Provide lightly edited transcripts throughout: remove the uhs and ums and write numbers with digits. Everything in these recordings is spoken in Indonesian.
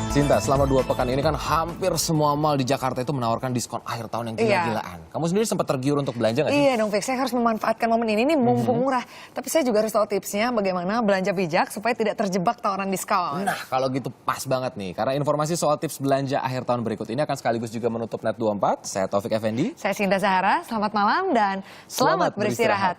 Sinta, selama 2 pekan ini kan hampir semua mall di Jakarta itu menawarkan diskon akhir tahun yang gila-gilaan. Kamu sendiri sempat tergiur untuk belanja nggak sih? Iya dong, Fix. Saya harus memanfaatkan momen ini nih mumpung murah. Tapi saya juga harus tahu tipsnya bagaimana belanja bijak supaya tidak terjebak tawaran diskon. Nah, kalau gitu pas banget nih. Karena informasi soal tips belanja akhir tahun berikut ini akan sekaligus juga menutup Net 24. Saya Taufik Effendi. Saya Sinta Zahara, selamat malam dan selamat beristirahat.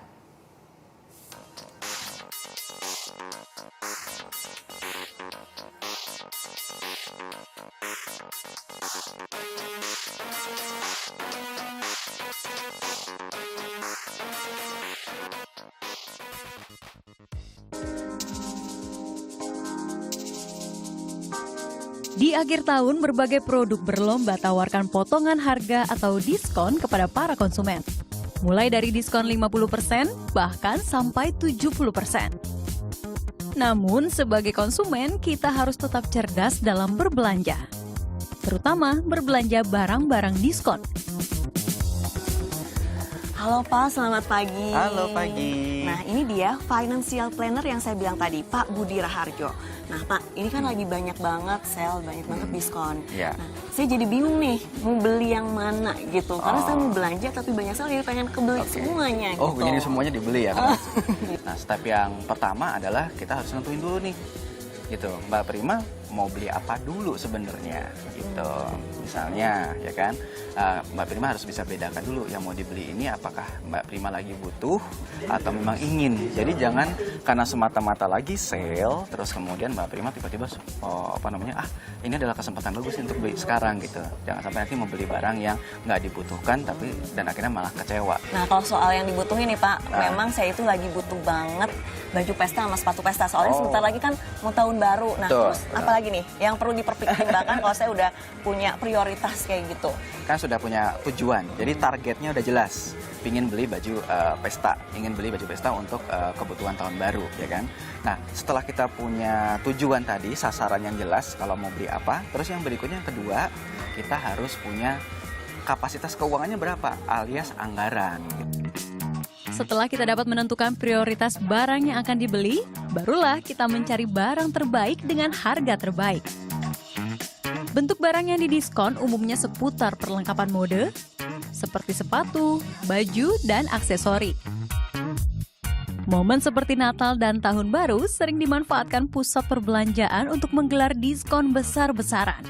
Di akhir tahun, berbagai produk berlomba tawarkan potongan harga atau diskon kepada para konsumen. Mulai dari diskon 50%, bahkan sampai 70%. Namun, sebagai konsumen, kita harus tetap cerdas dalam berbelanja. Terutama berbelanja barang-barang diskon. Halo Pak, selamat pagi. Halo pagi. Nah ini dia financial planner yang saya bilang tadi, Pak Budi Raharjo. Nah Pak, ini kan lagi banyak banget sale, banyak banget diskon. Ya. Nah, saya jadi bingung nih, mau beli yang mana gitu. Karena saya mau belanja tapi banyak sale, jadi pengen kebeli semuanya Oh, gitu. jadi semuanya dibeli ya kan? Nah, step yang pertama adalah kita harus nentuin dulu nih. Gitu, Mbak Prima mau beli apa dulu sebenarnya gitu. Misalnya ya kan, Mbak Prima harus bisa bedakan dulu yang mau dibeli ini apakah Mbak Prima lagi butuh atau memang ingin. Jadi jangan karena semata-mata lagi sale terus kemudian Mbak Prima tiba-tiba ini adalah kesempatan bagus untuk beli sekarang gitu. Jangan sampai nanti membeli barang yang nggak dibutuhkan tapi dan akhirnya malah kecewa. Nah kalau soal yang dibutuhin nih Pak, memang saya itu lagi butuh banget baju pesta sama sepatu pesta. Soalnya sebentar lagi kan mau tahun baru. Nah terus apalagi nih yang perlu dipertimbangkan kalau saya udah punya prioritas kayak gitu? Kan sudah punya tujuan, jadi targetnya udah jelas. Pingin beli baju pesta, ingin beli baju pesta untuk kebutuhan tahun baru, ya kan? Nah, setelah kita punya tujuan tadi, sasaran yang jelas kalau mau beli apa, terus yang berikutnya yang kedua, kita harus punya kapasitas keuangannya berapa, alias anggaran. Setelah kita dapat menentukan prioritas barang yang akan dibeli, barulah kita mencari barang terbaik dengan harga terbaik. Bentuk barang yang didiskon umumnya seputar perlengkapan mode, seperti sepatu, baju, dan aksesori. Momen seperti Natal dan Tahun Baru sering dimanfaatkan pusat perbelanjaan untuk menggelar diskon besar-besaran.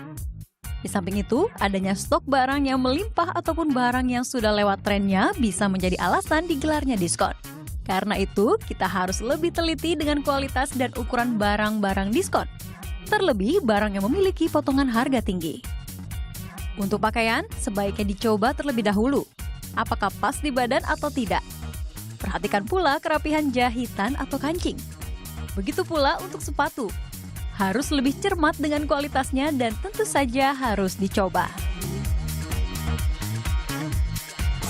Di samping itu, adanya stok barang yang melimpah ataupun barang yang sudah lewat trennya bisa menjadi alasan digelarnya diskon. Karena itu, kita harus lebih teliti dengan kualitas dan ukuran barang-barang diskon. Terlebih, barang yang memiliki potongan harga tinggi. Untuk pakaian, sebaiknya dicoba terlebih dahulu. Apakah pas di badan atau tidak? Perhatikan pula kerapihan jahitan atau kancing. Begitu pula untuk sepatu. Harus lebih cermat dengan kualitasnya dan tentu saja harus dicoba.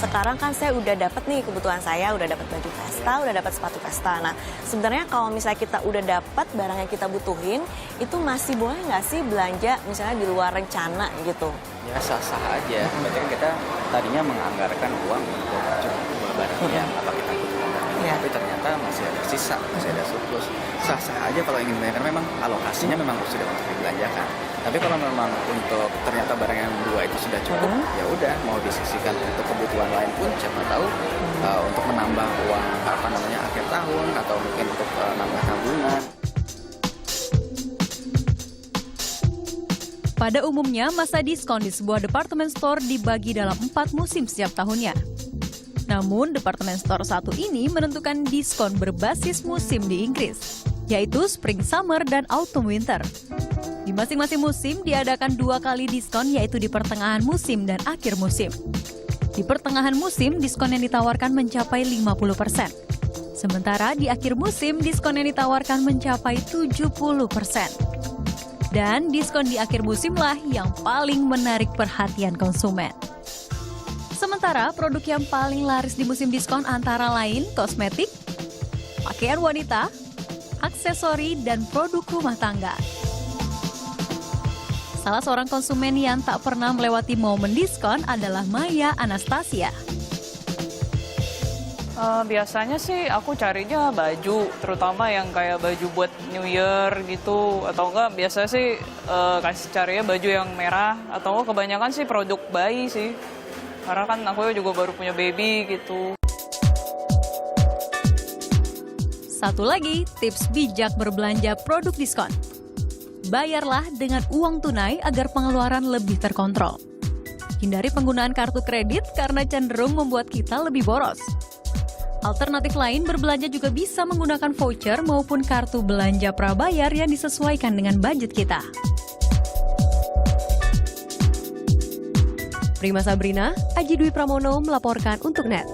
Sekarang kan saya udah dapat nih kebutuhan saya, udah dapat baju pesta, udah dapat sepatu pesta. Nah, sebenarnya kalau misalnya kita udah dapat barang yang kita butuhin, itu masih boleh nggak sih belanja misalnya di luar rencana gitu? Ya sah-sah aja. Berarti kan kita tadinya menganggarkan uang untuk cukup barang yang apa kita butuhkan. Tapi ternyata masih ada sisa, masih ada surplus. Sah-sah aja kalau ingin belanja, karena memang alokasinya memang sudah untuk dibelanjakan. Tapi kalau memang untuk ternyata barang yang dua itu sudah cukup, ya udah mau disisihkan untuk kebutuhan lain pun siapa tahu untuk menambah uang akhir tahun atau mungkin untuk nambah tabungan. Pada umumnya, masa diskon di sebuah department store dibagi dalam 4 musim setiap tahunnya. Namun, department store satu ini menentukan diskon berbasis musim di Inggris, yaitu Spring Summer dan Autumn Winter. Di masing-masing musim diadakan 2 kali diskon, yaitu di pertengahan musim dan akhir musim. Di pertengahan musim, diskon yang ditawarkan mencapai 50%. Sementara di akhir musim, diskon yang ditawarkan mencapai 70%. Dan diskon di akhir musimlah yang paling menarik perhatian konsumen. Sementara produk yang paling laris di musim diskon antara lain kosmetik, pakaian wanita, aksesori, dan produk rumah tangga. Salah seorang konsumen yang tak pernah melewati momen diskon adalah Maya Anastasia. Biasanya sih aku carinya baju, terutama yang kayak baju buat New Year gitu. Atau enggak biasa sih carinya baju yang merah. Atau enggak kebanyakan sih produk bayi sih. Karena kan aku juga baru punya baby gitu. Satu lagi, tips bijak berbelanja produk diskon. Bayarlah dengan uang tunai agar pengeluaran lebih terkontrol. Hindari penggunaan kartu kredit karena cenderung membuat kita lebih boros. Alternatif lain berbelanja juga bisa menggunakan voucher maupun kartu belanja prabayar yang disesuaikan dengan budget kita. Prima Sabrina, Aji Dwi Pramono melaporkan untuk NET.